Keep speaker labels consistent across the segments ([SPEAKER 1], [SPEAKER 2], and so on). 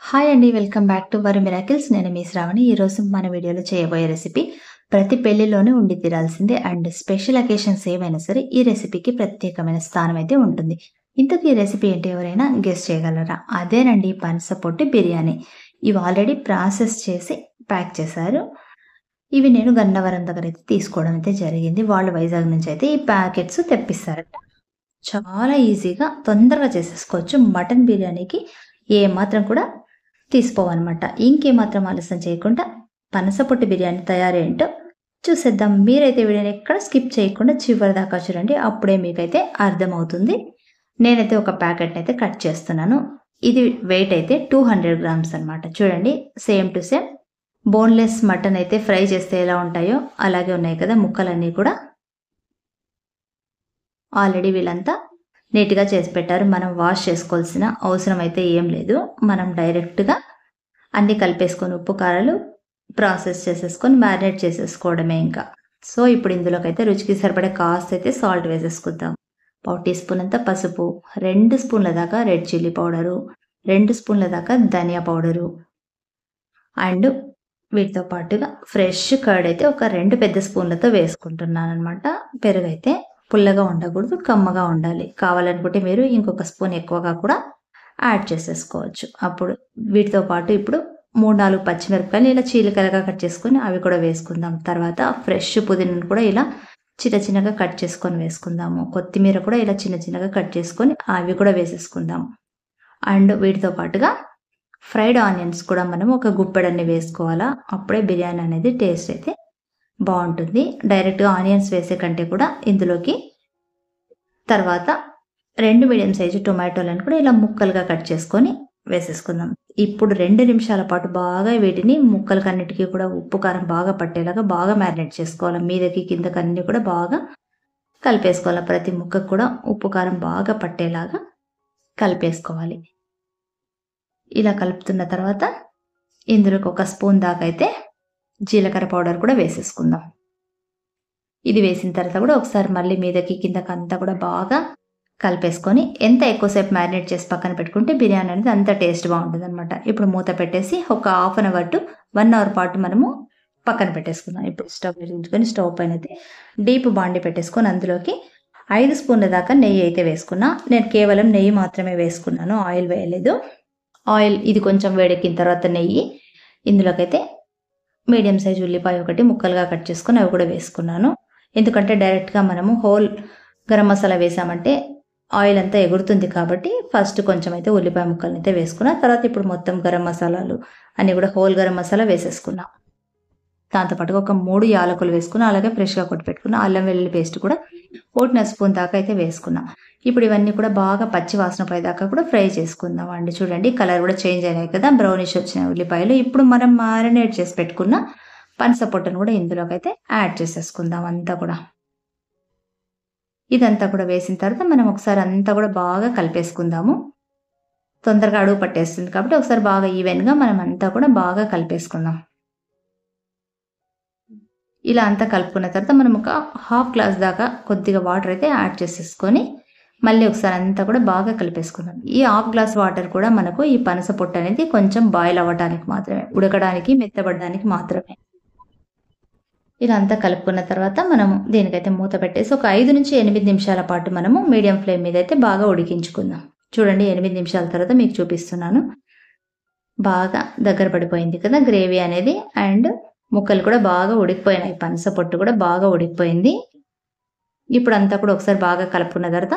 [SPEAKER 1] Hi అండి. Welcome back to worry miracles. నేను మీ శ్రావణి. ఈరోజు మన వీడియోలో చేయబోయే రెసిపీ ప్రతి పెళ్లిలోనే ఉండి తీరాల్సిందే అండ్ స్పెషల్ అకేషన్స్ ఏవైనా సరే ఈ రెసిపీకి ప్రత్యేకమైన స్థానం అయితే ఉంటుంది. ఇంతకీ ఈ రెసిపీ ఏంటి ఎవరైనా గెస్ చేయగలరా? అదేనండి పనసపొట్టు బిర్యానీ. ఇవి ఆల్రెడీ ప్రాసెస్ చేసి ప్యాక్ చేశారు. ఇవి నేను గన్నవరం దగ్గర అయితే తీసుకోవడం అయితే జరిగింది. వాళ్ళు వైజాగ్ నుంచి అయితే ఈ ప్యాకెట్స్ తెప్పిస్తారట. చాలా ఈజీగా తొందరగా చేసేసుకోవచ్చు. మటన్ బిర్యానీకి ఏమాత్రం కూడా తీసిపోవన్నమాట. ఇంకేమాత్రం ఆలస్యం చేయకుండా పనసపొట్టు బిర్యానీ తయారేంటో చూసేద్దాం. మీరైతే వీడియోని ఎక్కడ స్కిప్ చేయకుండా చివరి దాకా చూడండి. అప్పుడే మీకైతే అర్థమవుతుంది. నేనైతే ఒక ప్యాకెట్ అయితే కట్ చేస్తున్నాను. ఇది వెయిట్ అయితే 200 గ్రామ్స్ అనమాట. చూడండి same to same boneless mutton అయితే ఫ్రై చేస్తే ఎలా ఉంటాయో అలాగే ఉన్నాయి కదా ముక్కలన్నీ కూడా. ఆల్రెడీ వీళ్ళంతా నీట్గా చేసి పెట్టారు. మనం వాష్ చేసుకోవాల్సిన అవసరం అయితే ఏం లేదు. మనం డైరెక్ట్గా అన్నీ కలిపేసుకొని ఉప్పు కారాలు ప్రాసెస్ చేసేసుకొని మ్యారినేట్ చేసేసుకోవడమే ఇంకా. సో ఇప్పుడు ఇందులోకైతే రుచికి సరిపడే కాస్ట్ అయితే సాల్ట్ వేసేసుకుందాం. 1 టీ స్పూన్ అంతా పసుపు, 2 స్పూన్ల దాకా రెడ్ చిల్లీ పౌడరు, 2 స్పూన్ల దాకా ధనియా పౌడరు అండ్ వీటితో పాటుగా ఫ్రెష్ కర్డ్ అయితే ఒక 2 పెద్ద స్పూన్లతో వేసుకుంటున్నాను అనమాట. పెరుగైతే పుల్లగా ఉండకూడదు, కమ్మగా ఉండాలి. కావాలనుకుంటే మీరు ఇంకొక స్పూన్ ఎక్కువగా కూడా యాడ్ చేసేసుకోవచ్చు. అప్పుడు వీటితో పాటు ఇప్పుడు 3-4 పచ్చిమిరపకాయలు ఇలా చీలికలుగా కట్ చేసుకొని అవి కూడా వేసుకుందాం. తర్వాత ఫ్రెష్ పుదీనాను కూడా ఇలా చిన్న చిన్నగా కట్ చేసుకొని వేసుకుందాము. కొత్తిమీర కూడా ఇలా చిన్న చిన్నగా కట్ చేసుకొని అవి కూడా వేసేసుకుందాం. అండ్ వీటితో పాటుగా ఫ్రైడ్ ఆనియన్స్ కూడా మనం ఒక గుప్పెడన్ని వేసుకోవాలా. అప్పుడే బిర్యానీ అనేది టేస్ట్ అయితే బాగుంటుంది. డైరెక్ట్గా ఆనియన్స్ వేసే కంటే కూడా ఇందులోకి తర్వాత 2 మీడియం సైజు టొమాటోలను కూడా ఇలా ముక్కలుగా కట్ చేసుకొని వేసేసుకుందాం. ఇప్పుడు 2 నిమిషాల పాటు బాగా వీటిని ముక్కలకన్నిటికీ కూడా ఉప్పు కారం బాగా పట్టేలాగా బాగా మ్యారినేట్ చేసుకోవాలి. మీదకి కిందకి అన్ని కూడా బాగా కలిపేసుకోవాలి. ప్రతి ముక్కకు కూడా ఉప్పు కారం బాగా పట్టేలాగా కలిపేసుకోవాలి. ఇలా కలుపుతున్న తర్వాత ఇందులోకి 1 స్పూన్ దాకా అయితే జీలకర్ర పౌడర్ కూడా వేసేసుకుందాం. ఇది వేసిన తర్వాత కూడా ఒకసారి మళ్ళీ మీదకి కిందకి అంతా కూడా బాగా కలిపేసుకొని ఎంత ఎక్కువసేపు మ్యారినేట్ చేసి పక్కన పెట్టుకుంటే బిర్యానీ అనేది అంత టేస్ట్ బాగుంటుంది అనమాట. ఇప్పుడు మూత పెట్టేసి ఒక 1/2 అవర్ టు 1 అవర్ పాటు మనము పక్కన పెట్టేసుకుందాం. ఇప్పుడు స్టవ్ వెలిగించుకొని స్టవ్ పైన అయితే డీప్ బాండి పెట్టేసుకొని అందులోకి 5 స్పూన్ల దాకా నెయ్యి అయితే వేసుకున్నా. నేను కేవలం నెయ్యి మాత్రమే వేసుకున్నాను, ఆయిల్ వేయలేదు. ఆయిల్ ఇది కొంచెం వేడెక్కిన తర్వాత నెయ్యి ఇందులోకైతే మీడియం సైజ్ ఉల్లిపాయ ఒకటి ముక్కలుగా కట్ చేసుకొని అవి కూడా వేసుకున్నాను. ఎందుకంటే డైరెక్ట్గా మనము హోల్ గరం మసాలా వేసామంటే ఆయిల్ అంతా ఎగురుతుంది కాబట్టి ఫస్ట్ కొంచెం అయితే ఉల్లిపాయ ముక్కలను అయితే వేసుకున్నా. తర్వాత ఇప్పుడు మొత్తం గరం మసాలాలు అన్నీ కూడా హోల్ గరం మసాలా వేసేసుకున్నా. దాంతోపాటుగా ఒక 3 యాలకులు వేసుకున్నా. అలాగే ఫ్రెష్గా కొట్టి పెట్టుకున్నా అల్లం వెల్లుల్లి పేస్ట్ కూడా 1 స్పూన్ దాకా అయితే వేసుకున్నా. ఇప్పుడు ఇవన్నీ కూడా బాగా పచ్చి వాసన పోయేదాకా కూడా ఫ్రై చేసుకుందాం అండి. చూడండి కలర్ కూడా చేంజ్ అయినాయి కదా, బ్రౌనిష్ వచ్చిన ఉల్లిపాయలు. ఇప్పుడు మనం మ్యారినేట్ చేసి పెట్టుకున్న పనసపొట్టును కూడా ఇందులోకి అయితే యాడ్ చేసేసుకుందాం అంతా కూడా. ఇదంతా కూడా వేసిన తర్వాత మనం ఒకసారి అంతా కూడా బాగా కలిపేసుకుందాము. తొందరగా అడుగు పట్టేస్తుంది కాబట్టి ఒకసారి బాగా ఈవెన్గా మనం అంతా కూడా బాగా కలిపేసుకుందాం. ఇలా అంతా కలుపుకున్న తర్వాత మనం ఒక 1/2 గ్లాస్ దాకా కొద్దిగా వాటర్ అయితే యాడ్ చేసేసుకొని మళ్ళీ ఒకసారి అంతా కూడా బాగా కలిపేసుకుందాం. ఈ 1/2 గ్లాస్ వాటర్ కూడా మనకు ఈ పనసపొట్టు అనేది కొంచెం బాయిల్ అవ్వడానికి మాత్రమే, ఉడకడానికి మెత్తబడడానికి మాత్రమే. ఇలా అంతా కలుపుకున్న తర్వాత మనము దీనికైతే మూత పెట్టేసి ఒక 5 నుంచి 8 నిమిషాల పాటు మనము మీడియం ఫ్లేమ్ మీద అయితే బాగా ఉడికించుకుందాం. చూడండి 8 నిమిషాల తర్వాత మీకు చూపిస్తున్నాను. బాగా దగ్గర పడిపోయింది కదా గ్రేవీ అనేది. అండ్ ముక్కలు కూడా బాగా ఉడికిపోయినాయి. పనసపొట్టు కూడా బాగా ఉడికిపోయింది. ఇప్పుడు అంతా కూడా ఒకసారి బాగా కలుపుకున్న తర్వాత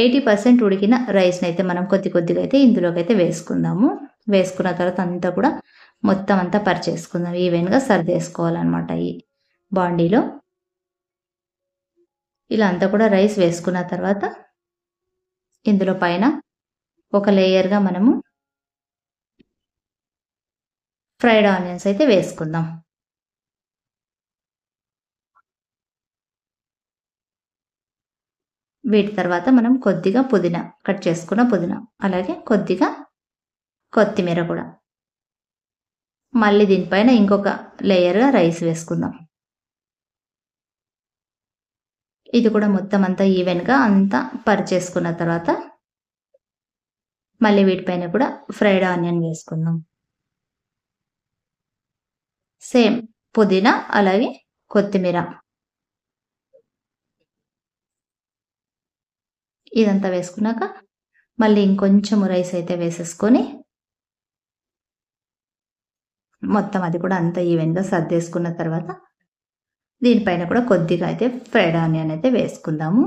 [SPEAKER 1] 80% ఉడికిన రైస్ని అయితే మనం కొద్ది కొద్దిగా అయితే ఇందులోకి అయితే వేసుకుందాము. వేసుకున్న తర్వాత అంతా కూడా మొత్తం అంతా పరిచేసుకుందాం. ఈవెన్గా సర్దేసుకోవాలన్నమాట ఈ బాండీలో. ఇలా అంతా కూడా రైస్ వేసుకున్న తర్వాత ఇందులో పైన ఒక లేయర్గా మనము ఫ్రైడ్ ఆనియన్స్ అయితే వేసుకుందాం. వీటి తర్వాత మనం కొద్దిగా పుదీనా, కట్ చేసుకున్న పుదీనా, అలాగే కొద్దిగా కొత్తిమీర కూడా. మళ్ళీ దీనిపైన ఇంకొక లేయర్గా రైస్ వేసుకుందాం. ఇది కూడా మొత్తం అంతా ఈవెన్గా అంతా పరిచేసుకున్న తర్వాత మళ్ళీ వీటిపైన కూడా ఫ్రైడ్ ఆనియన్ వేసుకుందాం. సేమ్ పుదీనా అలాగే కొత్తిమీర ఇదంతా వేసుకున్నాక మళ్ళీ ఇంకొంచెం రైస్ అయితే వేసేసుకొని మొత్తం అది కూడా అంతా ఈవెన్గా సర్దేసుకున్న తర్వాత దీనిపైన కూడా కొద్దిగా అయితే ఫ్రైడ్ ఆనియన్ అయితే వేసుకుందాము.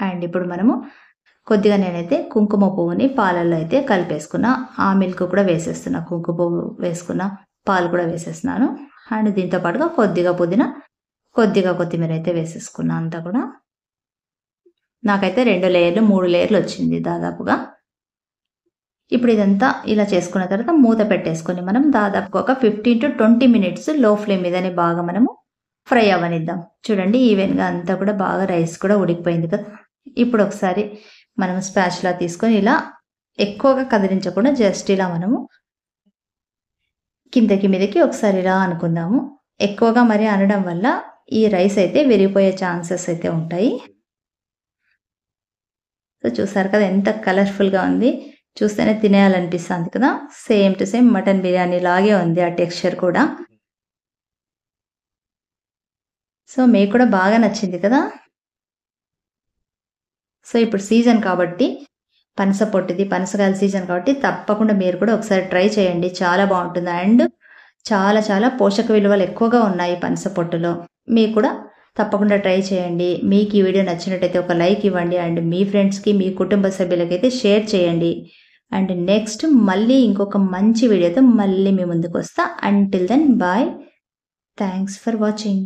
[SPEAKER 1] అండ్ ఇప్పుడు మనము కొద్దిగా నేనైతే కుంకుమ పువ్వుని పాలల్లో అయితే కలిపేసుకున్నా. ఆ మిల్క్ కూడా వేసేస్తున్నా. కుంకుమ పువ్వు వేసుకున్న పాలు కూడా వేసేస్తున్నాను. అండ్ దీంతో పాటుగా కొద్దిగా పుదీనా కొద్దిగా కొత్తిమీర అయితే వేసేసుకున్నా. అంతా కూడా నాకైతే 2 లేయర్లు 3 లేయర్లు వచ్చింది దాదాపుగా. ఇప్పుడు ఇదంతా ఇలా చేసుకున్న తర్వాత మూత పెట్టేసుకొని మనం దాదాపుగా ఒక 15 to 20 మినిట్స్ లో ఫ్లేమ్ మీదనే బాగా మనము ఫ్రై అవ్వనిద్దాం. చూడండి ఈవెన్గా అంతా కూడా బాగా రైస్ కూడా ఉడికిపోయింది కదా. ఇప్పుడు ఒకసారి మనం స్పాచులా తీసుకొని ఇలా ఎక్కువగా కదిలించకుండా జస్ట్ ఇలా మనము కిందకి మీదకి ఒకసారి ఇలా అనుకుందాము. ఎక్కువగా మరి అనడం వల్ల ఈ రైస్ అయితే విరిగిపోయే ఛాన్సెస్ అయితే ఉంటాయి. సో చూసారు కదా ఎంత కలర్ఫుల్గా ఉంది. చూస్తేనే తినేయాలనిపిస్తుంది కదా. Same to same mutton biryani లాగే ఉంది ఆ టెక్స్చర్ కూడా. సో మీకు కూడా బాగా నచ్చింది కదా. సో ఇప్పుడు సీజన్ కాబట్టి పనస పొట్టిది పనసకాయల సీజన్ కాబట్టి తప్పకుండా మీరు కూడా ఒకసారి ట్రై చేయండి. చాలా బాగుంటుంది. అండ్ చాలా చాలా పోషక విలువలు ఎక్కువగా ఉన్నాయి పనస పొట్టులో. మీకు కూడా తప్పకుండా ట్రై చేయండి. మీకు ఈ వీడియో నచ్చినట్టయితే ఒక లైక్ ఇవ్వండి. అండ్ మీ ఫ్రెండ్స్కి మీ కుటుంబ సభ్యులకైతే షేర్ చేయండి. అండ్ నెక్స్ట్ మళ్ళీ ఇంకొక మంచి వీడియోతో మళ్ళీ మీ ముందుకు వస్తా. Until then bye. Thanks for watching.